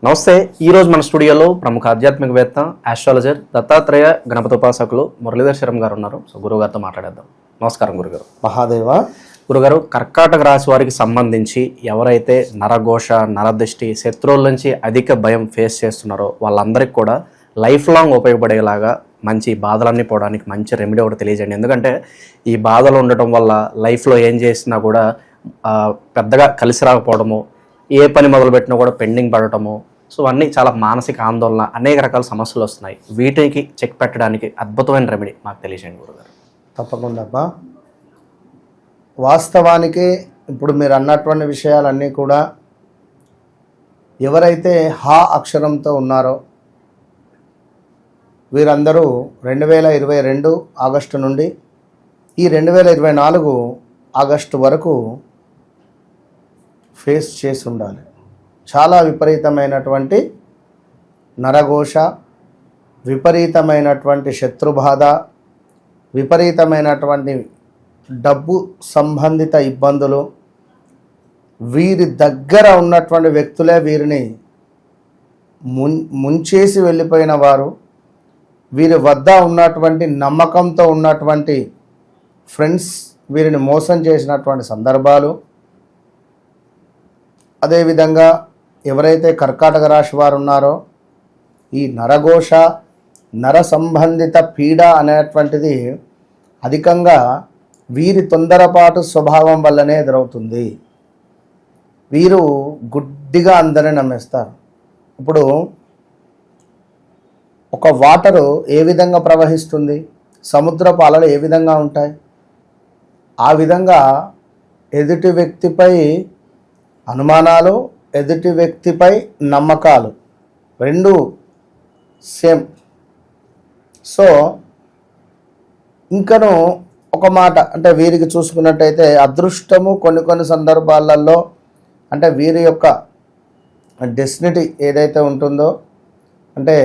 నమస్తే. ఈరోజు మన స్టూడియోలో ప్రముఖ ఆధ్యాత్మికవేత్త ఆస్ట్రాలజర్ దత్తాత్రేయ గణపతి ఉపాసకులు మురళీధర్ శరం గారు ఉన్నారు. సో గురుగారితో మాట్లాడేద్దాం. నమస్కారం గురుగారు. మహాదేవ. గురుగారు, కర్కాటక రాశి వారికి సంబంధించి ఎవరైతే నరఘోష, నరదృష్టి, శత్రువుల నుంచి అధిక భయం ఫేస్ చేస్తున్నారో వాళ్ళందరికీ కూడా లైఫ్ లాంగ్ ఉపయోగపడేలాగా మంచి బాధలన్నీ పోవడానికి మంచి రెమెడీ ఒకటి తెలియజేయండి. ఎందుకంటే ఈ బాధలు ఉండటం వల్ల లైఫ్లో ఏం చేసినా కూడా పెద్దగా కలిసి రాకపోవడము, ఏ పని మొదలుపెట్టినా కూడా పెండింగ్ పడటము, సో అన్నీ చాలా మానసిక ఆందోళన, అనేక రకాల సమస్యలు వస్తున్నాయి. వీటికి చెక్ పెట్టడానికి అద్భుతమైన రెమెడీ మాకు తెలియజేయండి గురుగారు. తప్పకుండా అబ్బా. వాస్తవానికి ఇప్పుడు మీరు అన్నటువంటి విషయాలన్నీ కూడా ఎవరైతే హా అక్షరంతో ఉన్నారో వీరందరూ 2022 ఆగస్టు నుండి ఈ 2024 ఆగస్టు వరకు ఫేస్ చేసి ఉండాలి. చాలా విపరీతమైనటువంటి నరఘోష, విపరీతమైనటువంటి శత్రుబాధ, విపరీతమైనటువంటి డబ్బు సంబంధిత ఇబ్బందులు, వీరి దగ్గర ఉన్నటువంటి వ్యక్తులే వీరిని ముంచేసి వెళ్ళిపోయిన వారు, వీరి వద్ద ఉన్నటువంటి నమ్మకంతో ఉన్నటువంటి ఫ్రెండ్స్ వీరిని మోసం చేసినటువంటి సందర్భాలు. అదేవిధంగా ఎవరైతే కర్కాటక రాశి వారు ఉన్నారో ఈ నరఘోష, నర సంబంధిత పీడ అనేటువంటిది అధికంగా వీరి తొందరపాటు స్వభావం వల్లనే ఎదురవుతుంది. వీరు గుడ్డిగా అందరిని నమ్మేస్తారు. ఇప్పుడు ఒక వాటరు ఏ విధంగా ప్రవహిస్తుంది, సముద్రపు అలలు ఏ విధంగా ఉంటాయి, ఆ విధంగా ఎదుటి వ్యక్తిపై అనుమానాలు, ఎదుటి వ్యక్తిపై నమ్మకాలు రెండు సేమ్. సో ఇంకను ఒక మాట అంటే వీరికి చూసుకున్నట్టయితే అదృష్టము కొన్ని సందర్భాలలో అంటే వీరి యొక్క డెస్టినీ ఏదైతే ఉంటుందో అంటే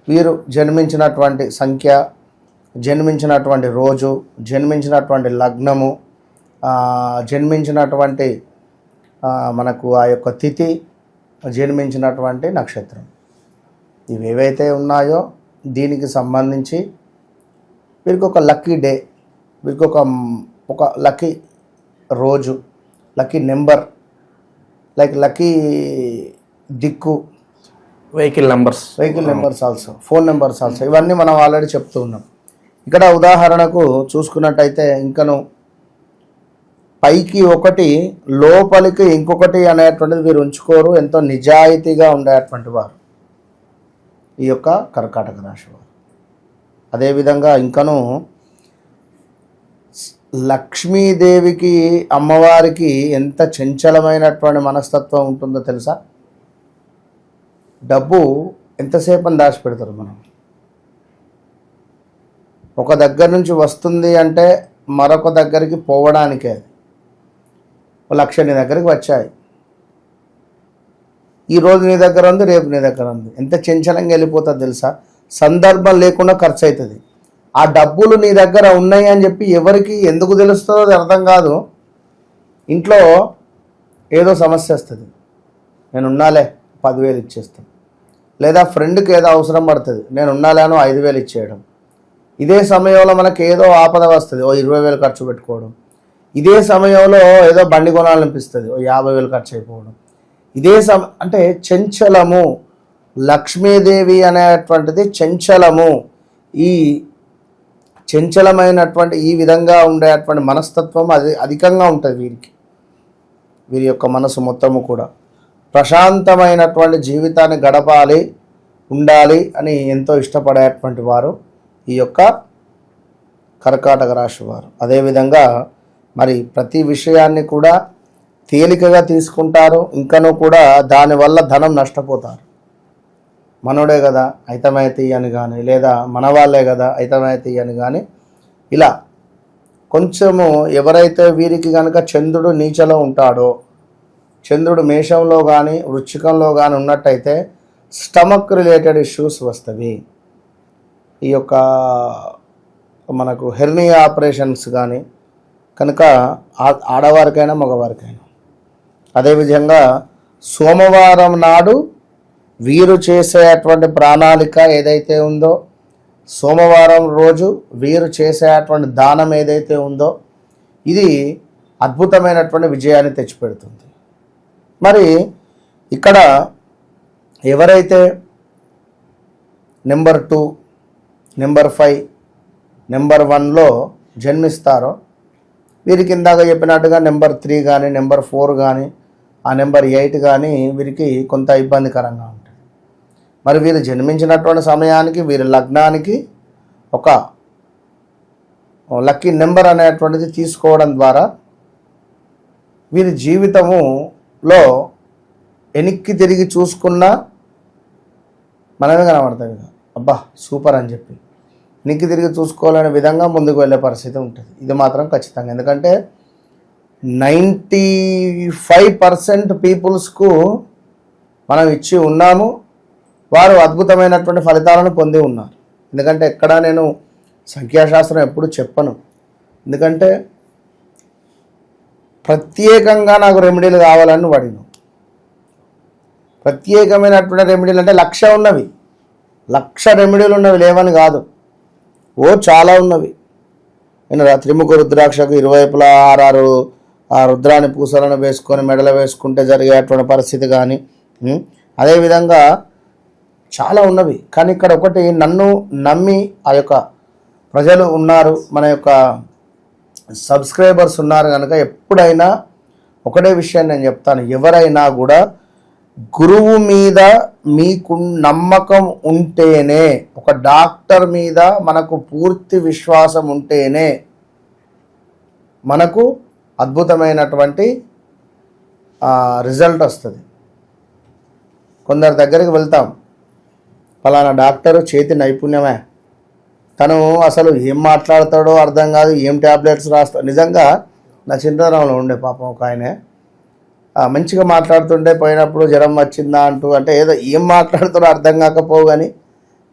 వీరు జన్మించినటువంటి సంఖ్య, జన్మించినటువంటి రోజు, జన్మించినటువంటి లగ్నము, జన్మించినటువంటి మనకు ఆ యొక్క తిథి, జన్మించినటువంటి నక్షత్రం, ఇవి ఏవైతే ఉన్నాయో దీనికి సంబంధించి వీరికి ఒక లక్కీ డే, వీరికి ఒక లక్కీ రోజు, లక్కీ నెంబర్, లక్కీ దిక్కు, vehicle numbers also, phone numbers also, ఇవన్నీ మనం ఆల్రెడీ చెప్తూ ఉన్నాం. ఇక్కడ ఉదాహరణకు చూసుకున్నట్టయితే ఇంకను పైకి ఒకటి లోపలికి ఇంకొకటి అనేటువంటిది వీరు ఉంచుకోరు. ఎంతో నిజాయితీగా ఉండేటువంటి వారు ఈ యొక్క కర్కాటక రాశి వారు. అదేవిధంగా ఇంకను లక్ష్మీదేవికి, అమ్మవారికి ఎంత చంచలమైనటువంటి మనస్తత్వం ఉంటుందో తెలుసా? డబ్బు ఎంతసేపు అని దాచిపెడతారు. మనం ఒక దగ్గర నుంచి వస్తుంది అంటే మరొక దగ్గరికి పోవడానికే. 1,00,000 నీ దగ్గరికి వచ్చాయి, ఈరోజు నీ దగ్గర ఉంది, రేపు నీ దగ్గర ఉంది. ఎంత చంచలంగా వెళ్ళిపోతుంది తెలుసా? సందర్భం లేకుండా ఖర్చు అవుతుంది. ఆ డబ్బులు నీ దగ్గర ఉన్నాయి అని చెప్పి ఎవరికి ఎందుకు తెలుస్తుందో అది అర్థం కాదు. ఇంట్లో ఏదో సమస్య వస్తుంది, నేను ఉన్నాలే 10,000 ఇచ్చేస్తాను, లేదా ఫ్రెండ్కి ఏదో అవసరం పడుతుంది, నేను ఉన్నాలేను 5,000 ఇచ్చేయడం. ఇదే సమయంలో మనకి ఏదో ఆపద వస్తుంది, 20,000 ఖర్చు పెట్టుకోవడం. ఇదే సమయంలో ఏదో బండి కొనాలనిపిస్తుంది, 50,000 ఖర్చు అయిపోవడం. ఇదే అంటే చంచలము. లక్ష్మీదేవి అనేటువంటిది చంచలము. ఈ చంచలమైనటువంటి ఈ విధంగా ఉండేటువంటి మనస్తత్వం అది అధికంగా ఉంటుంది వీరికి. వీరి యొక్క మనసు మొత్తము కూడా ప్రశాంతమైనటువంటి జీవితాన్ని గడపాలి, ఉండాలి అని ఎంతో ఇష్టపడేటువంటి వారు ఈ యొక్క కర్కాటక రాశి వారు. అదేవిధంగా మరి ప్రతి విషయాన్ని కూడా తేలికగా తీసుకుంటారు. ఇంకనూ కూడా దానివల్ల ధనం నష్టపోతారు. మనోడే కదా అయితమైతే అని కానీ, లేదా మన వాళ్ళే కదా అయితమైతే అని కానీ, ఇలా కొంచెము ఎవరైతే వీరికి కనుక చంద్రుడు నీచలో ఉంటాడో, చంద్రుడు మేషంలో కానీ వృశ్చికంలో కానీ ఉన్నట్టయితే స్టమక్ రిలేటెడ్ ఇష్యూస్ వస్తవి. ఈ యొక్క మనకు హెర్నియా ఆపరేషన్స్ కానీ కనుక ఆడవారికైనా మగవారికైనా. అదేవిధంగా సోమవారం నాడు వీరు చేసేటువంటి ప్రణాళిక ఏదైతే ఉందో, సోమవారం రోజు వీరు చేసేటువంటి దానం ఏదైతే ఉందో, ఇది అద్భుతమైనటువంటి విజయాన్ని తెచ్చిపెడుతుంది. మరి ఇక్కడ ఎవరైతే నెంబర్ 2, నెంబర్ 5, నెంబర్ 1లో జన్మిస్తారో వీరికి ఇందాక చెప్పినట్టుగా నెంబర్ 3 కానీ, నెంబర్ 4 కానీ, ఆ నెంబర్ 8 కానీ వీరికి కొంత ఇబ్బందికరంగా ఉంటుంది. మరి వీరు జన్మించినటువంటి సమయానికి వీరి లగ్నానికి ఒక లక్కీ నెంబర్ అనేటువంటిది తీసుకోవడం ద్వారా వీరి జీవితములో వెనక్కి తిరిగి చూసుకున్నా మనమే కనబడతాయి కదా, అబ్బా సూపర్ అని చెప్పి వెనక్కి తిరిగి చూసుకోవాలనే విధంగా ముందుకు వెళ్ళే పరిస్థితి ఉంటుంది. ఇది మాత్రం ఖచ్చితంగా. ఎందుకంటే 95% పీపుల్స్కు మనం ఇచ్చి ఉన్నాము, వారు అద్భుతమైనటువంటి ఫలితాలను పొంది ఉన్నారు. ఎందుకంటే ఎక్కడా నేను సంఖ్యాశాస్త్రం ఎప్పుడు చెప్పను, ఎందుకంటే ప్రత్యేకంగా నాకు రెమెడీలు కావాలని వాడిను. ప్రత్యేకమైనటువంటి రెమెడీలు అంటే 1,00,000 ఉన్నవి, 1,00,000 రెమెడీలు ఉన్నవి లేవని కాదు, చాలా ఉన్నవి. నేను త్రిముఖ రుద్రాక్షకు ఇరువైపులా 6 ఆ రుద్రాన్ని పూసలను వేసుకొని మెడలో వేసుకుంటే జరిగేటువంటి పరిస్థితి కానీ, అదేవిధంగా చాలా ఉన్నవి. కానీ ఇక్కడ ఒకటి, నన్ను నమ్మి ఆ యొక్క ప్రజలు ఉన్నారు, మన యొక్క సబ్స్క్రైబర్స్ ఉన్నారు కనుక ఎప్పుడైనా ఒకటే విషయాన్ని నేను చెప్తాను, ఎవరైనా కూడా గురువు మీద మీకు నమ్మకం ఉంటేనే, ఒక డాక్టర్ మీద మనకు పూర్తి విశ్వాసం ఉంటేనే మనకు అద్భుతమైనటువంటి రిజల్ట్ వస్తుంది. కొందరి దగ్గరికి వెళ్తాం, ఫలానా డాక్టరు చేతి నైపుణ్యమే, తను అసలు ఏం మాట్లాడతాడో అర్థం కాదు, ఏం ట్యాబ్లెట్స్ రాస్తాడు. నిజంగా నా చిన్నతనంలో ఉండే పాపం ఒక ఆయనే మంచిగా మాట్లాడుతుంటే పోయినప్పుడు జ్వరం వచ్చిందా అంటూ, అంటే ఏదో ఏం మాట్లాడుతాడో అర్థం కాకపోవు కానీ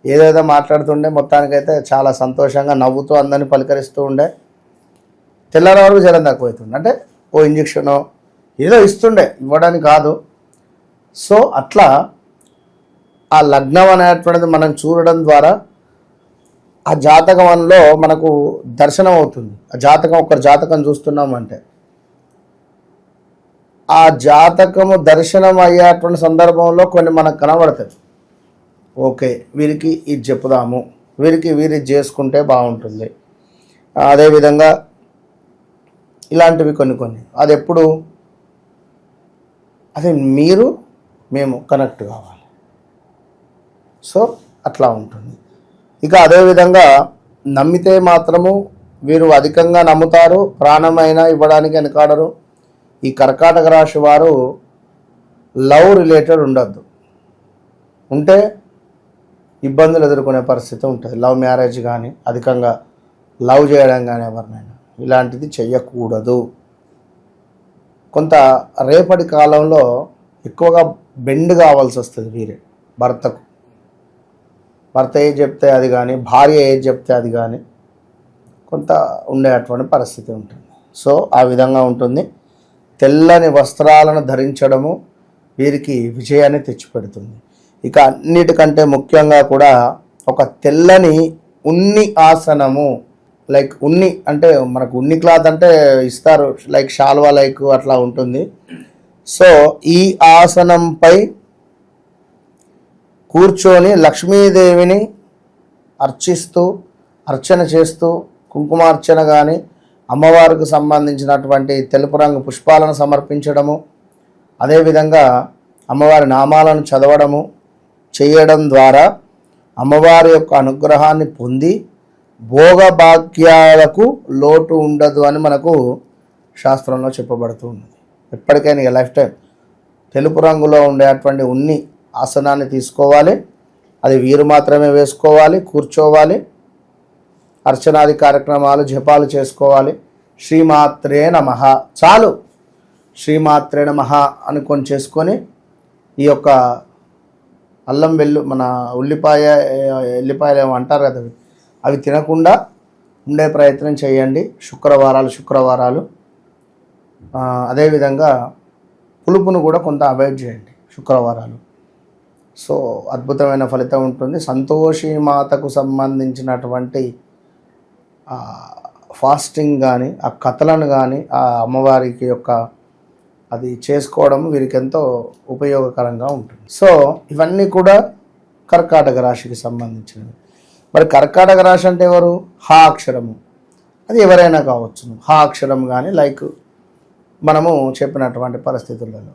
ఏదేదో మాట్లాడుతుండే, మొత్తానికైతే చాలా సంతోషంగా నవ్వుతూ అందరినీ పలకరిస్తూ ఉండే. తెల్లారి వరకు జ్వరం తక్కువవుతుండే, అంటే ఓ ఇంజక్షనో ఏదో ఇస్తుండే, ఇవ్వడానికి కాదు. సో అట్లా ఆ లగ్నం అనేటువంటిది మనం చూడడం ద్వారా ఆ జాతకంలో మనకు దర్శనం అవుతుంది. ఆ జాతకం, ఒకరి జాతకం చూస్తున్నామంటే ఆ జాతకము దర్శనం అయ్యేటువంటి సందర్భంలో కొన్ని మనకు కనబడతాయి. ఓకే, వీరికి ఇది చెప్పుదాము, వీరికి చేసుకుంటే బాగుంటుంది, అదేవిధంగా ఇలాంటివి కొన్ని. అది ఎప్పుడు, అది మేము కనెక్ట్ కావాలి. సో అట్లా ఉంటుంది. ఇక అదేవిధంగా నమ్మితే మాత్రము వీరు అధికంగా నమ్ముతారు, ప్రాణమైనా ఇవ్వడానికి వెనకాడరు. ఈ కర్కాటక రాశి వారు లవ్ రిలేటెడ్ ఉండద్దు, ఉంటే ఇబ్బందులు ఎదుర్కొనే పరిస్థితి ఉంటుంది. లవ్ మ్యారేజ్ కానీ, అధికంగా లవ్ చేయడం కానీ ఎవరినైనా ఇలాంటిది చెయ్యకూడదు. కొంత రేపటి కాలంలో ఎక్కువగా బెండ్ కావాల్సి వస్తుంది వీరే భర్తకు. భర్త ఏది చెప్తే అది కానీ, భార్య ఏది చెప్తే అది కానీ కొంత ఉండేటువంటి పరిస్థితి ఉంటుంది. సో ఆ విధంగా ఉంటుంది. తెల్లని వస్త్రాలను ధరించడము వీరికి విజయాన్ని తెచ్చిపెడుతుంది. ఇక అన్నిటికంటే ముఖ్యంగా కూడా ఒక తెల్లని ఉన్ని ఆసనము, లైక్ ఉన్ని అంటే మనకు ఉన్ని క్లాత్ అంటే ఇస్తారు, లైక్ షాల్వా లైక్ అట్లా ఉంటుంది. సో ఈ ఆసనంపై కూర్చొని లక్ష్మీదేవిని అర్చన చేస్తూ కుంకుమార్చన కానీ, అమ్మవారికి సంబంధించినటువంటి తెలుపు రంగు పుష్పాలను సమర్పించడము, అదేవిధంగా అమ్మవారి నామాలను చదవడము చేయడం ద్వారా అమ్మవారి యొక్క అనుగ్రహాన్ని పొంది భోగభాగ్యాలకు లోటు ఉండదు అని మనకు శాస్త్రంలో చెప్పబడుతూ ఉన్నది. ఎప్పటికైనా ఇక లైఫ్ టైం తెలుపు రంగులో ఉండేటువంటి ఉన్ని ఆసనాన్ని తీసుకోవాలి, అది వీరు మాత్రమే వేసుకోవాలి, కూర్చోవాలి, అర్చనాది కార్యక్రమాలు జపాలు చేసుకోవాలి. శ్రీమాత్రే నమః చాలు, శ్రీమాత్రే నమః అనుకొని చేసుకొని ఈ యొక్క అల్లం మన ఎల్లిపాయలు ఏమో అంటారు కదా, అవి తినకుండా ఉండే ప్రయత్నం చేయండి శుక్రవారాలు. అదేవిధంగా పులుపును కూడా కొంత అవాయిడ్ చేయండి శుక్రవారాలు. సో అద్భుతమైన ఫలితం ఉంటుంది. సంతోషి మాతకు సంబంధించినటువంటి ఫాస్టింగ్ కానీ ఆ కథలను కానీ ఆ అమ్మవారికి యొక్క అది చేసుకోవడం వీరికి ఎంతో ఉపయోగకరంగా ఉంటుంది. సో ఇవన్నీ కూడా కర్కాటక రాశికి సంబంధించినవి. మరి కర్కాటక రాశి అంటే ఎవరు? హా అక్షరము. అది ఎవరైనా కావచ్చును. హా అక్షరం కానీ లైక్ మనము చెప్పినటువంటి పరిస్థితులలో.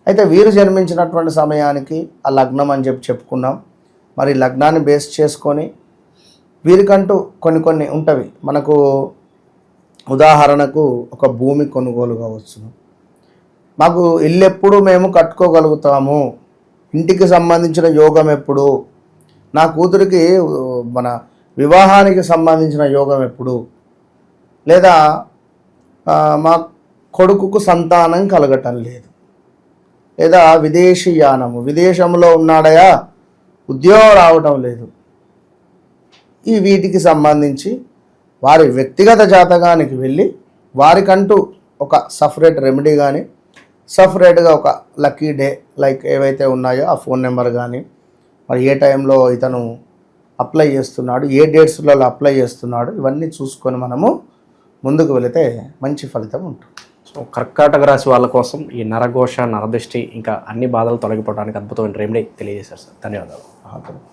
అయితే వీరు జన్మించినటువంటి సమయానికి ఆ లగ్నం అని చెప్పుకున్నాం. మరి లగ్నాన్ని బేస్ చేసుకొని వీరికంటూ కొన్ని ఉంటవి. మనకు ఉదాహరణకు ఒక భూమి కొనుగోలు కావచ్చును. మాకు ఇల్లు ఎప్పుడు మేము కట్టుకోగలుగుతాము, ఇంటికి సంబంధించిన యోగం ఎప్పుడు, నా కూతురికి మన వివాహానికి సంబంధించిన యోగం ఎప్పుడు, లేదా మా కొడుకుకు సంతానం కలగటం లేదు, లేదా విదేశీయానము విదేశంలో ఉన్నాడయా ఉద్యోగం రావటం లేదు. ఈ వీటికి సంబంధించి వారి వ్యక్తిగత జాతకానికి వెళ్ళి వారికంటూ ఒక సపరేట్ రెమెడీ కానీ సపరేట్గా ఒక లక్కీ డే లైక్ ఏవైతే ఉన్నాయో ఆ ఫోన్ నెంబర్ కానీ మరి ఏ టైంలో ఇతను అప్లై చేస్తున్నాడు, ఏ డేట్స్లలో అప్లై చేస్తున్నాడు, ఇవన్నీ చూసుకొని మనము ముందుకు వెళితే మంచి ఫలితం ఉంటుంది. సో కర్కాటక రాశి వాళ్ళ కోసం ఈ నరఘోష నరదృష్టి ఇంకా అన్ని బాధలు తొలగిపోవడానికి అద్భుతమైన రెమెడీ తెలియజేశారు సార్. ధన్యవాదాలు.